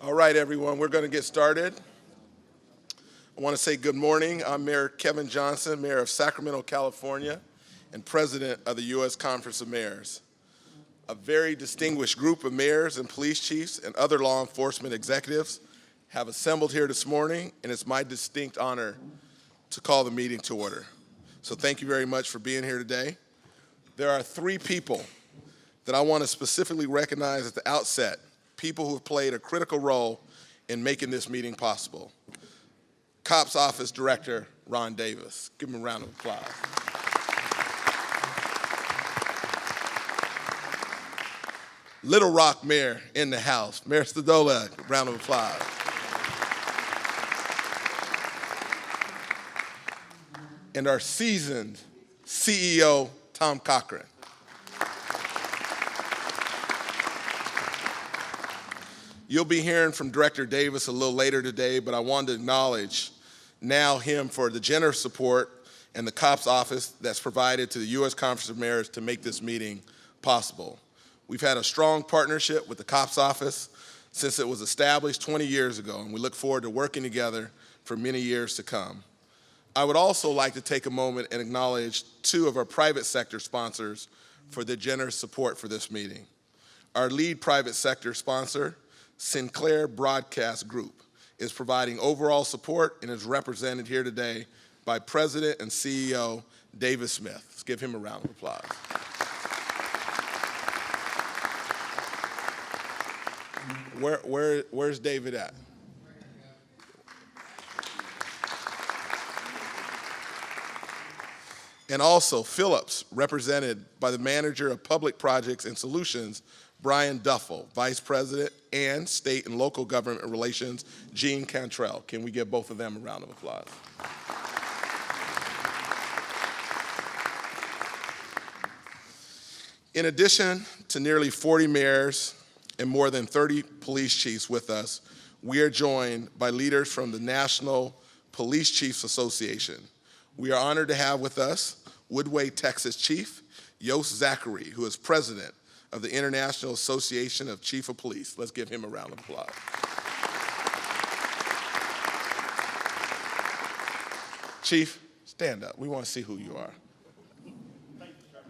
All right, everyone, we're going to get started. I want to say good morning. I'm Mayor Kevin Johnson, Mayor of Sacramento, California, and President of the U.S. Conference of Mayors. A very distinguished group of mayors and police chiefs and other law enforcement executives have assembled here this morning, and it's my distinct honor to call the meeting to order. So thank you very much for being here today. There are three people that I want to specifically recognize at the outset, people who have played a critical role in making this meeting possible. COPS Office Director, Ron Davis. Give him a round of applause. Little Rock Mayor in the house, Mayor Stodola, round of applause. And our seasoned CEO, Tom Cochran. You'll be hearing from Director Davis a little later today, but I wanted to acknowledge now him for the generous support and the COPS office that's provided to the U.S. Conference of Mayors to make this meeting possible. We've had a strong partnership with the COPS office since it was established 20 years ago, and we look forward to working together for many years to come. I would also like to take a moment and acknowledge two of our private sector sponsors for their generous support for this meeting. Our lead private sector sponsor, Sinclair Broadcast Group, is providing overall support and is represented here today by President and CEO David Smith. Let's give him a round of applause. Where's David at? And also Phillips, represented by the Manager of Public Projects and Solutions, Brian Duffel, Vice President and State and Local Government Relations, Gene Cantrell. Can we give both of them a round of applause? In addition to nearly 40 mayors and more than 30 police chiefs with us, we are joined by leaders from the National Police Chiefs Association. We are honored to have with us Woodway, Texas Chief Yost Zachary, who is President of the International Association of Chief of Police. Let's give him a round of applause. Chief, stand up. We want to see who you are.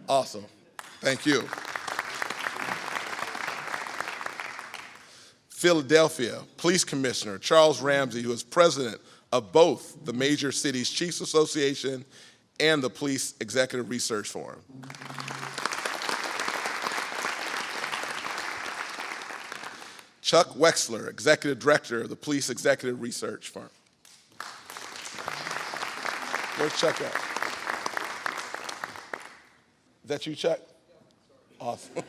Awesome. Thank you. Philadelphia Police Commissioner Charles Ramsey, who is President of both the Major Cities Chiefs Association and the Police Executive Research Forum. Chuck Wexler, Executive Director of the Police Executive Research Firm. Where's Chuck at? Is that you, Chuck? Awesome.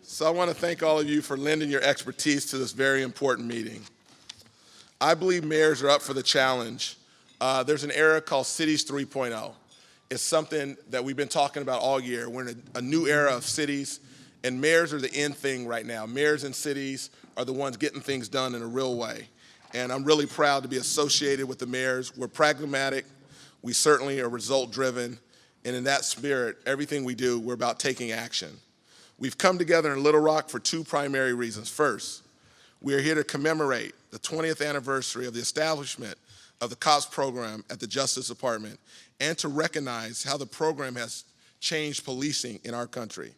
So I want to thank all of you for lending your expertise to this very important meeting. I believe mayors are up for the challenge. There's an era called Cities 3.0. It's something that we've been talking about all year. We're in a new era of cities, and mayors are the end thing right now. Mayors and cities are the ones getting things done in a real way. And I'm really proud to be associated with the mayors. We're pragmatic. We certainly are result-driven. And in that spirit, everything we do, we're about taking action. We've come together in Little Rock for two primary reasons. First, we are here to commemorate the 20th anniversary of the establishment of the COPS program at the Justice Department and to recognize how the program has changed policing in our country.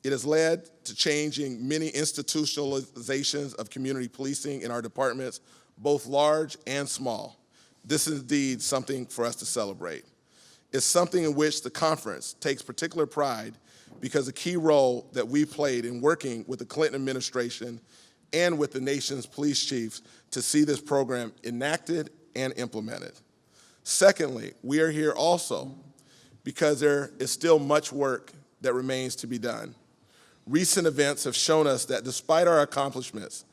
It has led to changing many institutionalizations of community policing in our departments, both large and small. This is indeed something for us to celebrate. It's something in which the conference takes particular pride because a key role that we played in working with the Clinton administration and with the nation's police chiefs to see this program enacted and implemented. Secondly, we are here also because there is still much work that remains to be done. Recent events have shown us that despite our accomplishments,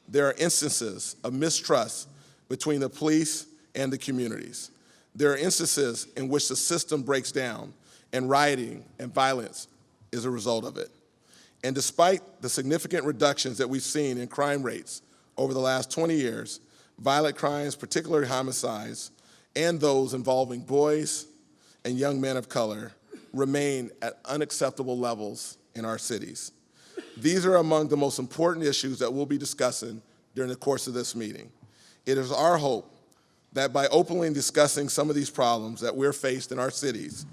there are instances of mistrust between the police and the communities. There are instances in which the system breaks down and rioting and violence is a result of it. And despite the significant reductions that we've seen in crime rates over the last 20 years, violent crimes, particularly homicides, and those involving boys and young men of color remain at unacceptable levels in our cities. These are among the most important issues that we'll be discussing during the course of this meeting. It is our hope that by openly discussing some of these problems that we're faced in our cities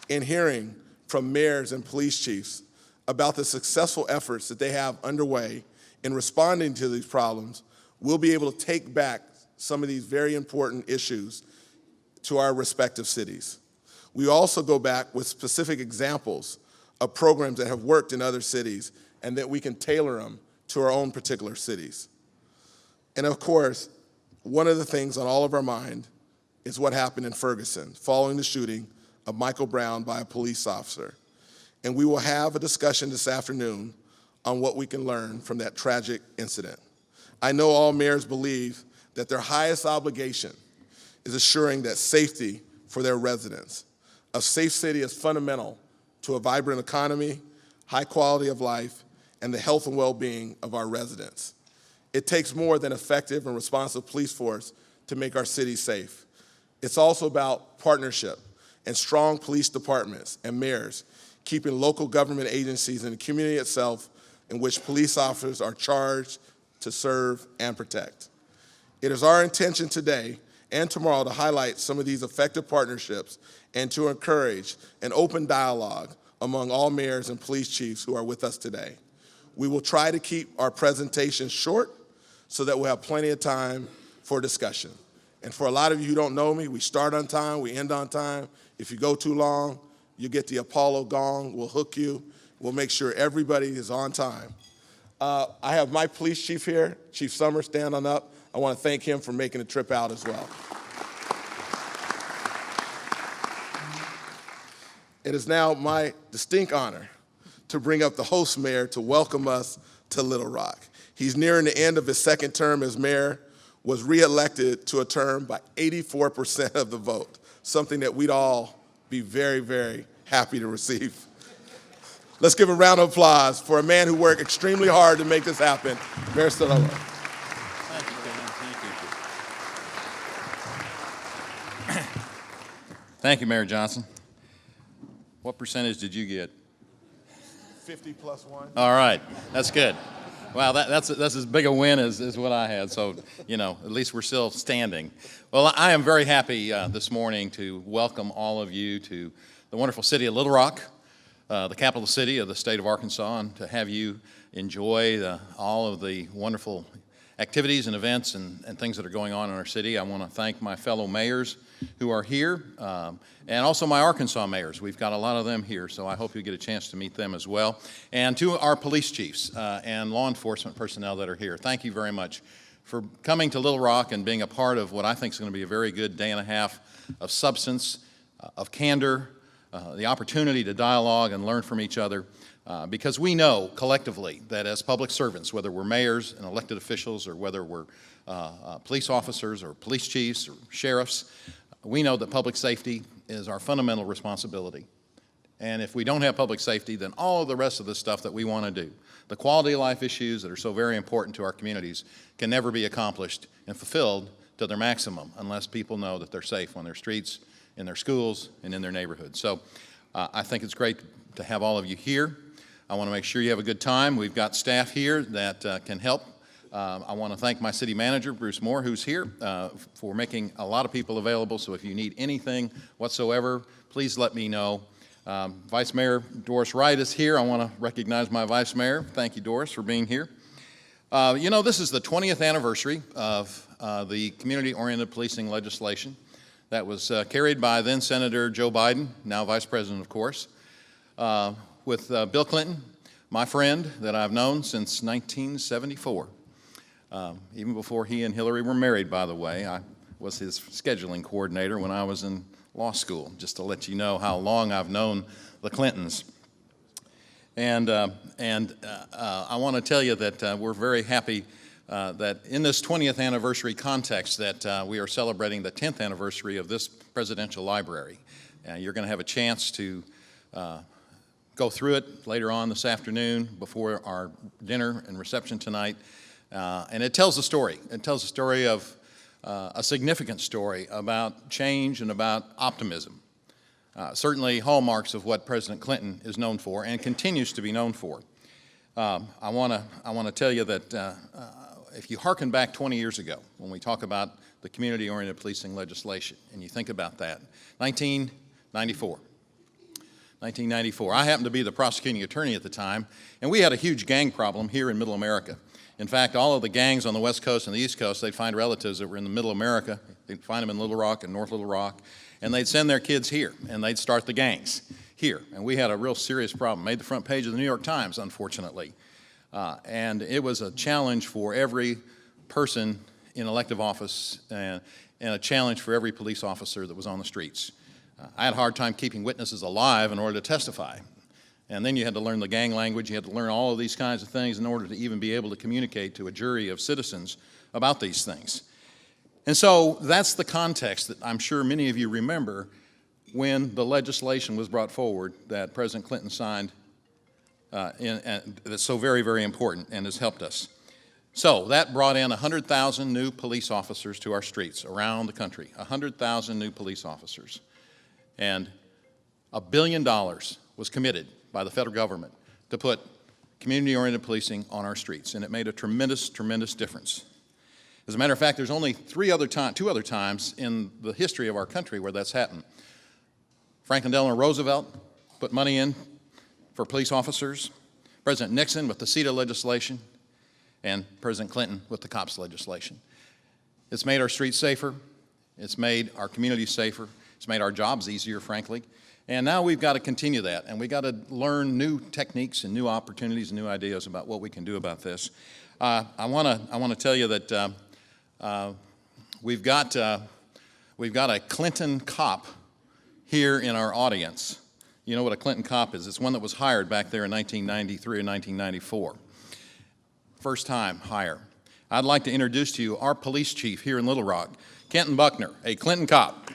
and hearing from mayors and police chiefs about the successful efforts that they have underway in responding to these problems, we'll be able to take back some of these very important issues to our respective cities. We also go back with specific examples of programs that have worked in other cities and that we can tailor them to our own particular cities. And of course, one of the things on all of our mind is what happened in Ferguson following the shooting of Michael Brown by a police officer. And we will have a discussion this afternoon on what we can learn from that tragic incident. I know all mayors believe that their highest obligation is assuring that safety for their residents. A safe city is fundamental to a vibrant economy, high quality of life, and the health and well-being of our residents. It takes more than effective and responsive police force to make our cities safe. It's also about partnership and strong police departments and mayors, keeping local government agencies and the community itself in which police officers are charged to serve and protect. It is our intention today and tomorrow to highlight some of these effective partnerships and to encourage an open dialogue among all mayors and police chiefs who are with us today. We will try to keep our presentation short so that we'll have plenty of time for discussion. And for a lot of you who don't know me, we start on time, we end on time. If you go too long, you get the Apollo gong, we'll hook you. We'll make sure everybody is on time. I have my police chief here, Chief Summers, stand on up. I want to thank him for making the trip out as well. It is now my distinct honor to bring up the host mayor to welcome us to Little Rock. He's nearing the end of his second term as mayor, was reelected to a term by 84% of the vote, something that we'd all be very, very happy to receive. Let's give a round of applause for a man who worked extremely hard to make this happen, Mayor Cirillo. Thank you, Kevin. Thank you. Thank you, Mayor Johnson. What percentage did you get? 50 plus 1. All right, that's good. Wow, that's as big a win as what I had, so, you know, at least we're still standing. Well, I am very happy this morning to welcome all of you to the wonderful city of Little Rock, the capital city of the state of Arkansas, and to have you enjoy all of the wonderful activities and events and things that are going on in our city. I want to thank my fellow mayors who are here, and also my Arkansas mayors. We've got a lot of them here, so I hope you get a chance to meet them as well. And to our police chiefs and law enforcement personnel that are here, thank you very much for coming to Little Rock and being a part of what I think is going to be a very good day and a half of substance, of candor, the opportunity to dialogue and learn from each other. Because we know collectively that as public servants, whether we're mayors and elected officials or whether we're police officers or police chiefs or sheriffs, we know that public safety is our fundamental responsibility. And if we don't have public safety, then all of the rest of the stuff that we want to do, the quality of life issues that are so very important to our communities, can never be accomplished and fulfilled to their maximum unless people know that they're safe on their streets, in their schools, and in their neighborhoods. So I think it's great to have all of you here. I want to make sure you have a good time. We've got staff here that can help. I want to thank my city manager, Bruce Moore, who's here, for making a lot of people available. So if you need anything whatsoever, please let me know. Vice Mayor Doris Wright is here. I want to recognize my Vice Mayor. Thank you, Doris, for being here. You know, this is the 20th anniversary of the community-oriented policing legislation that was carried by then Senator Joe Biden, now Vice President, of course, with Bill Clinton, my friend that I've known since 1974. Even before he and Hillary were married, by the way. I was his scheduling coordinator when I was in law school, just to let you know how long I've known the Clintons. And I want to tell you that we're very happy that in this 20th anniversary context that we are celebrating the 10th anniversary of this presidential library. You're going to have a chance to go through it later on this afternoon before our dinner and reception tonight. And it tells a story. It tells a story of a significant story about change and about optimism. certainly hallmarks of what President Clinton is known for and continues to be known for. I want to tell you that if you hearken back 20 years ago, when we talk about the community-oriented policing legislation, and you think about that, 1994. I happened to be the prosecuting attorney at the time, and we had a huge gang problem here in Middle America. In fact, all of the gangs on the West Coast and the East Coast, they'd find relatives that were in the Middle America. They'd find them in Little Rock and North Little Rock, and they'd send their kids here, and they'd start the gangs here. And we had a real serious problem. Made the front page of the New York Times, unfortunately. And it was a challenge for every person in elective office and a challenge for every police officer that was on the streets. I had a hard time keeping witnesses alive in order to testify. And then you had to learn the gang language. You had to learn all of these kinds of things in order to even be able to communicate to a jury of citizens about these things. And so that's the context that I'm sure many of you remember when the legislation was brought forward that President Clinton signed, that's so very, very important and has helped us. So that brought in 100,000 new police officers to our streets around the country, 100,000 new police officers. And $1 billion was committed by the federal government to put community-oriented policing on our streets, and it made a tremendous, tremendous difference. As a matter of fact, there's only two other times in the history of our country where that's happened. Franklin Delano Roosevelt put money in for police officers, President Nixon with the CETA legislation, and President Clinton with the COPS legislation. It's made our streets safer, it's made our communities safer, it's made our jobs easier, frankly, and now we've got to continue that, and we've got to learn new techniques and new opportunities and new ideas about what we can do about this. I want to tell you that we've got a Clinton cop here in our audience. You know what a Clinton cop is? It's one that was hired back there in 1993 or 1994. First time hire. I'd like to introduce to you our police chief here in Little Rock, Kenton Buckner, a Clinton cop.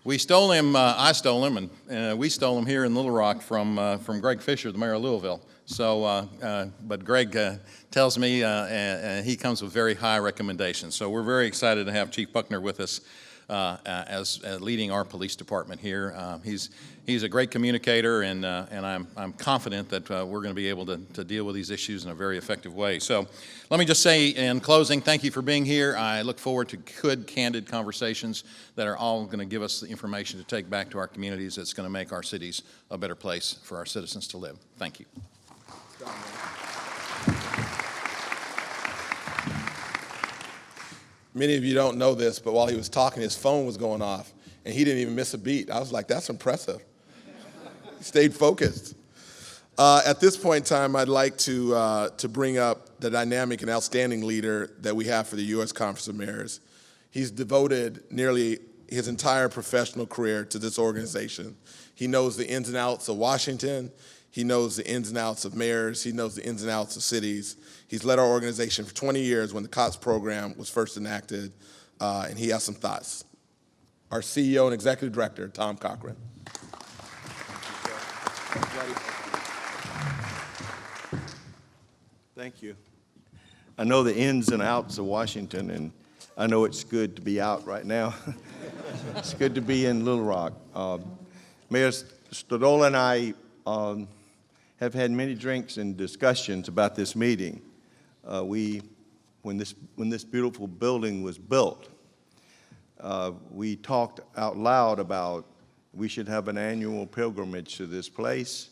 We stole him, I stole him, and we stole him here in Little Rock from Greg Fisher, the mayor of Louisville. So, but Greg tells me, and he comes with very high recommendations. So we're very excited to have Chief Buckner with us as leading our police department here. He's a great communicator, and I'm confident that we're going to be able to deal with these issues in a very effective way. So let me just say in closing, thank you for being here. I look forward to good, candid conversations that are all going to give us the information to take back to our communities that's going to make our cities a better place for our citizens to live. Thank you. Many of you don't know this, but while he was talking, his phone was going off, and he didn't even miss a beat. I was like, that's impressive. He stayed focused. At this point in time, I'd like to bring up the dynamic and outstanding leader that we have for the U.S. Conference of Mayors. He's devoted nearly his entire professional career to this organization. He knows the ins and outs of Washington. He knows the ins and outs of mayors. He knows the ins and outs of cities. He's led our organization for 20 years when the COPS program was first enacted, and he has some thoughts. Our CEO and Executive Director, Tom Cochran. Thank you. I know the ins and outs of Washington, and I know it's good to be out right now. It's good to be in Little Rock. Mayor Stodola and I have had many drinks and discussions about this meeting. When this beautiful building was built, we talked out loud about we should have an annual pilgrimage to this place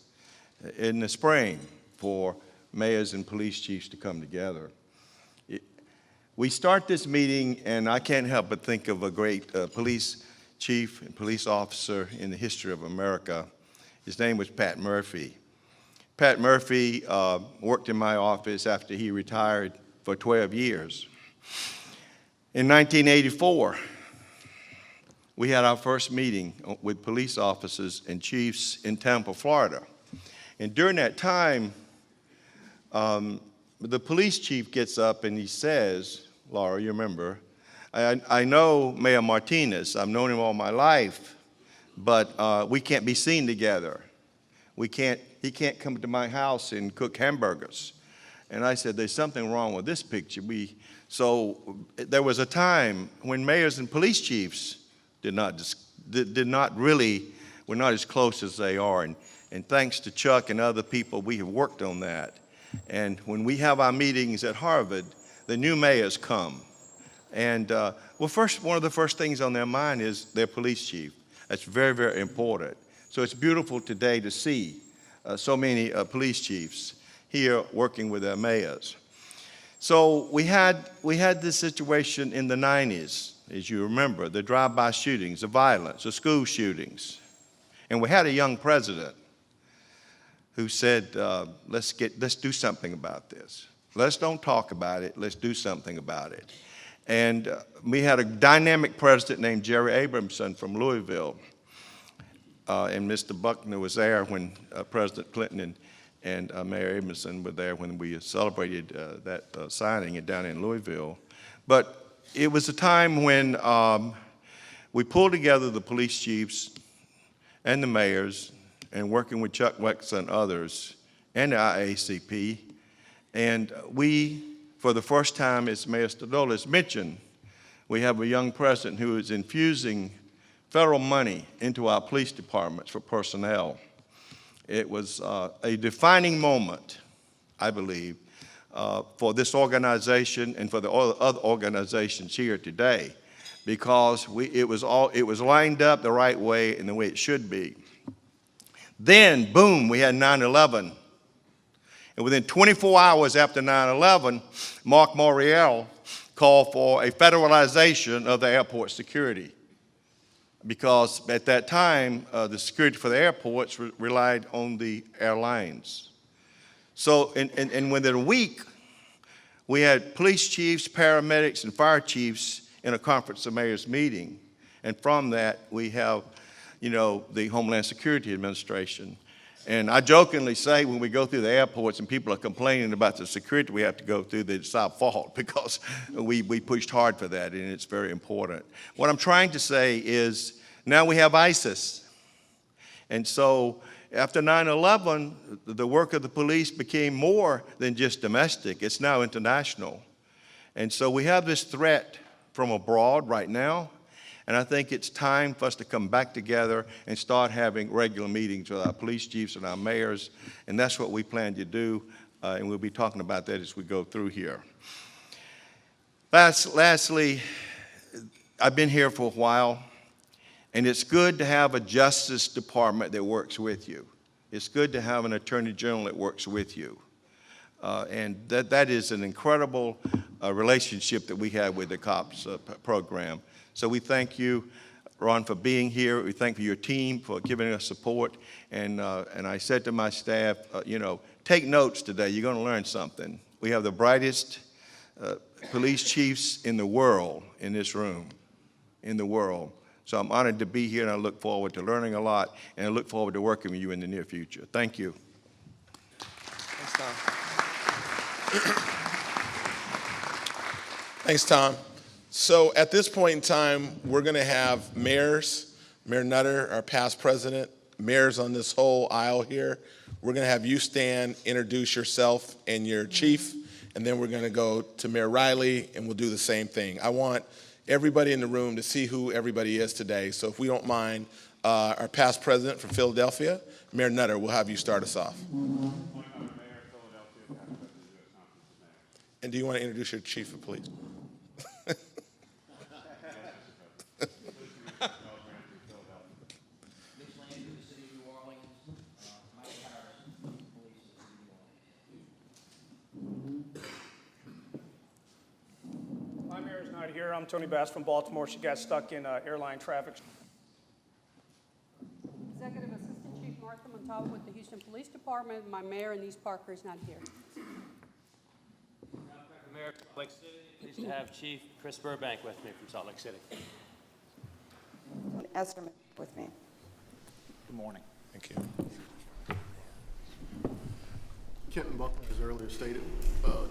in the spring for mayors and police chiefs to come together. We start this meeting, and I can't help but think of a great police chief and police officer in the history of America. His name was Pat Murphy. Pat Murphy worked in my office after he retired for 12 years. In 1984, we had our first meeting with police officers and chiefs in Tampa, Florida. And during that time, the police chief gets up and he says, Laura, you remember, I know Mayor Martinez. I've known him all my life, but we can't be seen together. He can't come to my house and cook hamburgers. And I said, there's something wrong with this picture. So there was a time when mayors and police chiefs were not as close as they are. And thanks to Chuck and other people, we have worked on that. And when we have our meetings at Harvard, the new mayors come. And one of the first things on their mind is their police chief. That's very, very important. So it's beautiful today to see so many police chiefs here working with their mayors. So we had this situation in the 90s, as you remember, the drive-by shootings, the violence, the school shootings. And we had a young president who said, let's do something about this. Let's don't talk about it, let's do something about it. And we had a dynamic president named Jerry Abramson from Louisville. And Mr. Buckner was there when President Clinton and Mayor Abramson were there when we celebrated that signing down in Louisville. But it was a time when we pulled together the police chiefs and the mayors, and working with Chuck Wex and others, and the IACP. And we, for the first time, as Mayor Stodola mentioned, we have a young president who is infusing federal money into our police departments for personnel. It was a defining moment, I believe, for this organization and for the other organizations here today, because it was lined up the right way and the way it should be. Then, boom, we had 9/11. And within 24 hours after 9/11, Mark Morial called for a federalization of the airport security, because at that time, the security for the airports relied on the airlines. So, and within a week, we had police chiefs, paramedics, and fire chiefs in a conference of mayors meeting. And from that, we have the Homeland Security Administration. And I jokingly say when we go through the airports and people are complaining about the security we have to go through, that it's our fault, because we pushed hard for that, and it's very important. What I'm trying to say is now we have ISIS. And so after 9/11, the work of the police became more than just domestic. It's now international. And so we have this threat from abroad right now. And I think it's time for us to come back together and start having regular meetings with our police chiefs and our mayors. And that's what we plan to do. And we'll be talking about that as we go through here. Lastly, I've been here for a while. And it's good to have a Justice Department that works with you. It's good to have an Attorney General that works with you. And that is an incredible relationship that we have with the COPS program. So we thank you, Ron, for being here. We thank your team for giving us support. And I said to my staff, take notes today. You're going to learn something. We have the brightest police chiefs in the world in this room, in the world. So I'm honored to be here, and I look forward to learning a lot, and I look forward to working with you in the near future. Thank you. Thanks, Tom. Thanks, Tom. So at this point in time, we're going to have mayors, Mayor Nutter, our past president, mayors on this whole aisle here. We're going to have you stand, introduce yourself and your chief, and then we're going to go to Mayor Riley, and we'll do the same thing. I want everybody in the room to see who everybody is today. So if we don't mind, our past president from Philadelphia, Mayor Nutter, we'll have you start us off. And do you want to introduce your chief of police? My mayor's not here. I'm Tony Bass from Baltimore. She got stuck in airline traffic. Executive Assistant Chief Martha Montalvo with the Houston Police Department. My mayor, Anise Parker, is not here. Mayor of Salt Lake City, pleased to have Chief Chris Burbank with me from Salt Lake City. Esserman with me. Good morning. Thank you. Kenton Buckner, as earlier stated,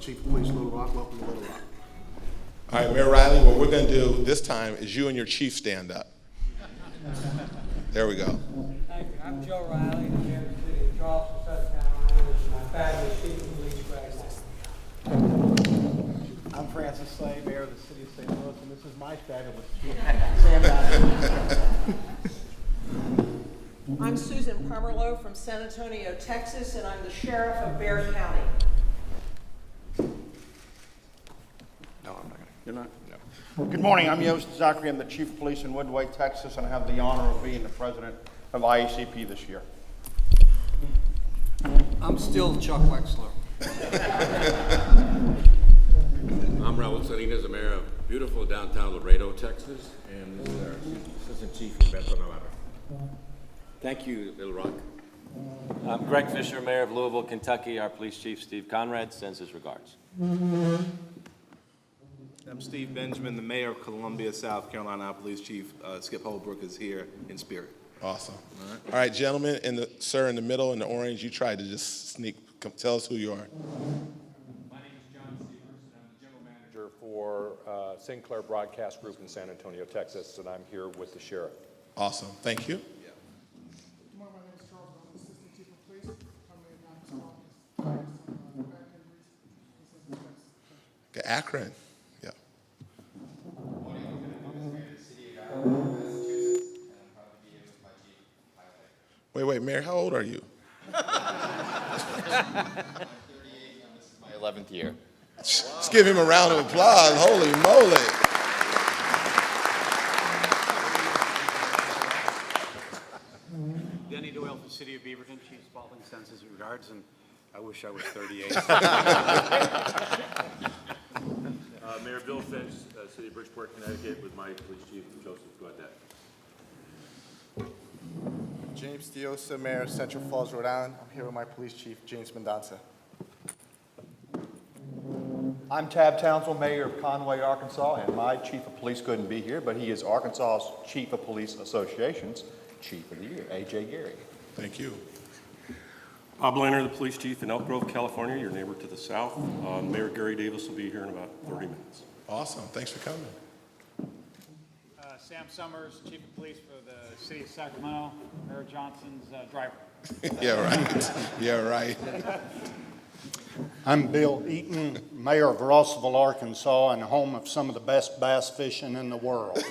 Chief of Police, Little Rock. Welcome to Little Rock. All right, Mayor Riley, what we're going to do this time is you and your chief stand up. There we go. Thank you. I'm Joe Riley, the mayor of the city of Charleston, South Carolina. This is my fabulous chief of police, Greg Lawson. Francis Slay, Mayor of the City of St. Louis, and this is my fabulous chief, Sam Dodson. I'm Susan Pomerlow from San Antonio, Texas, and I'm the Sheriff of Bexar County. You're not? No. Good morning, I'm Yost Zachary, I'm the Chief of Police in Woodway, Texas, and I have the honor of being the President of IACP this year. I'm still Chuck Wexler. I'm Raul Salinas, the mayor of beautiful downtown Laredo, Texas, and this is our assistant chief of Metro Nevada. Thank you, Little Rock. I'm Greg Fisher, Mayor of Louisville, Kentucky. Our police chief, Steve Conrad, sends his regards. I'm Steve Benjamin, the mayor of Columbia, South Carolina. Our police chief, Skip Holbrook, is here in spirit. Awesome. All right, gentlemen, sir in the middle in the orange, you tried to just tell us who you are. My name is John Stevens, and I'm the general manager for Sinclair Broadcast Group in San Antonio, Texas, and I'm here with the sheriff. Awesome. Thank you. Good morning, my name is Charles Brown, Assistant Chief of Police. I'm in Okay, Akron. Yeah. Wait, Mayor, how old are you? I'm 38, and this is my 11th year. Let's give him a round of applause. Holy moly. Denny Doyle from the City of Beaverton, Chief Spalding sends his regards, and I wish I was 38. Mayor Bill Finch, City of Bridgeport, Connecticut, with my police chief, Joseph Gaudet. James Diosa, Mayor of Central Falls, Rhode Island. I'm here with my police chief, James Mendoza. I'm Tab Townsend, Mayor of Conway, Arkansas, and my Chief of Police couldn't be here, but he is Arkansas's Chief of Police Association's Chief of the Year, A.J. Gary. Thank you. Bob Lanner, the police chief in Elk Grove, California, your neighbor to the south. Mayor Gary Davis will be here in about 30 minutes. Awesome. Thanks for coming. Sam Summers, Chief of Police for the City of Sacramento, Mayor Johnson's driver. Yeah, right. Yeah, right. I'm Bill Eaton, Mayor of Rossville, Arkansas, and home of some of the best bass fishing in the world.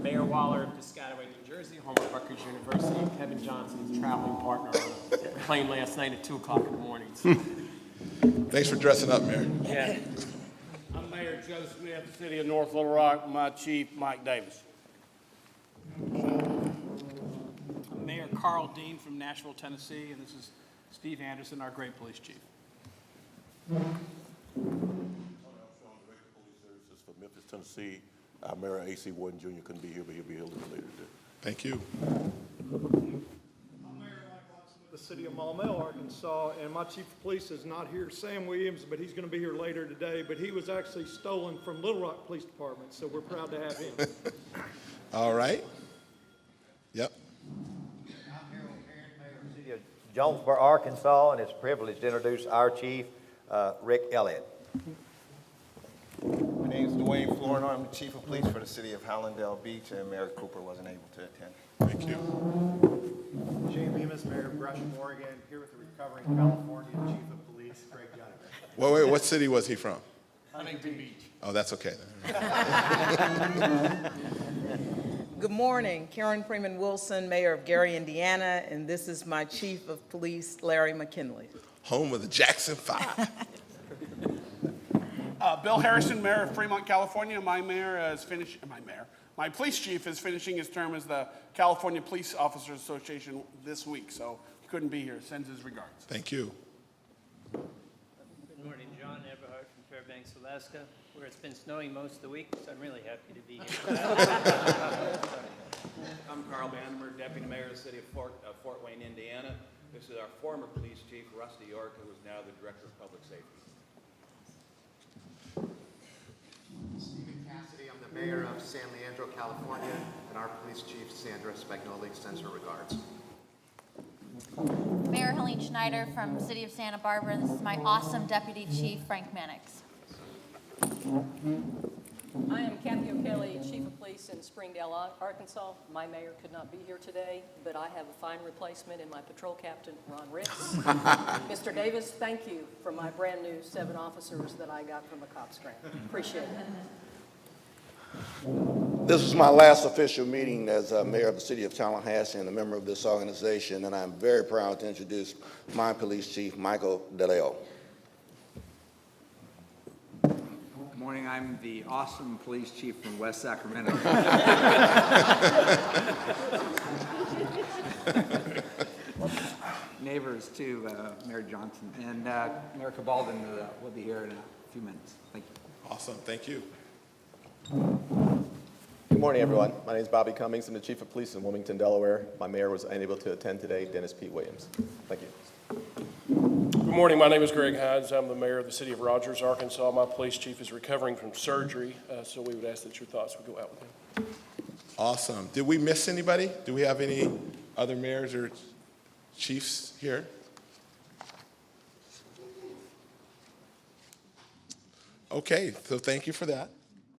Mayor Waller of Piscataway, New Jersey, home of Rutgers University, Kevin Johnson's traveling partner on the plane last night at 2 o'clock in the morning. Thanks for dressing up, Mayor. Yeah. I'm Mayor Joe Smith, City of North Little Rock, my chief, Mike Davis. I'm Mayor Carl Dean from Nashville, Tennessee, and this is Steve Anderson, our great police chief. Tony Armstrong, Director of Police Services for Memphis, Tennessee. Our Mayor A.C. Warden Jr. couldn't be here, but he'll be here a little later today. Thank you. The City of Maumelle, Arkansas, and my chief of police is not here, Sam Williams, but he's going to be here later today, but he was actually stolen from Little Rock Police Department, so we're proud to have him. All right. Yep. Jonesboro, Arkansas, and it's a privilege to introduce our chief, Rick Elliott. My name is Dwayne Flournoy. I'm the chief of police for the city of Hallandale Beach, and Mayor Cooper wasn't able to attend. Thank you. Jay Bemis, Mayor of Gresham, Oregon, here with the recovering California Chief of Police, Greg Johnson. Wait, what city was he from? Huntington Beach. Oh, that's okay then. Good morning, Karen Freeman Wilson, Mayor of Gary, Indiana, and this is my Chief of Police, Larry McKinley. Home of the Jackson 5. Bill Harrison, Mayor of Fremont, California. My police chief is finishing his term as the California Police Officers Association this week, so he couldn't be here. Sends his regards. Thank you. Good morning, John Eberhardt from Fairbanks, Alaska, where it's been snowing most of the week, so I'm really happy to be here. I'm Carl Bandemer, Deputy Mayor of the City of Fort Wayne, Indiana. This is our former police chief, Rusty York, who is now the Director of Public Safety. Stephen Cassidy, I'm the Mayor of San Leandro, California, and our police chief, Sandra Spagnoli, extends her regards. Mayor Helene Schneider from the City of Santa Barbara, and this is my awesome Deputy Chief, Frank Mannix. I am Kathy O'Kelly, Chief of Police Police in Springdale, Arkansas. My mayor could not be here today, but I have a fine replacement in my patrol captain, Ron Ritz. Mr. Davis, thank you for my brand-new 7 officers that I got from a cops grant. Appreciate it. This is my last official meeting as mayor of the city of Tallahassee and a member of this organization, and I'm very proud to introduce my police chief, Michael DeLeo. Good morning. I'm the awesome police chief from West Sacramento. Neighbors to Mayor Johnson. And Mayor Cabaldon will be here in a few minutes. Thank you. Awesome. Thank you. Good morning, everyone. My name is Bobby Cummings. I'm the Chief of Police in Wilmington, Delaware. My mayor was unable to attend today, Dennis Pete Williams. Thank you. Good morning. My name is Greg Hines. I'm the mayor of the city of Rogers, Arkansas. My police chief is recovering from surgery, so we would ask that your thoughts would go out with him. Awesome. Did we miss anybody? Do we have any other mayors or chiefs here? Okay, so thank you for that.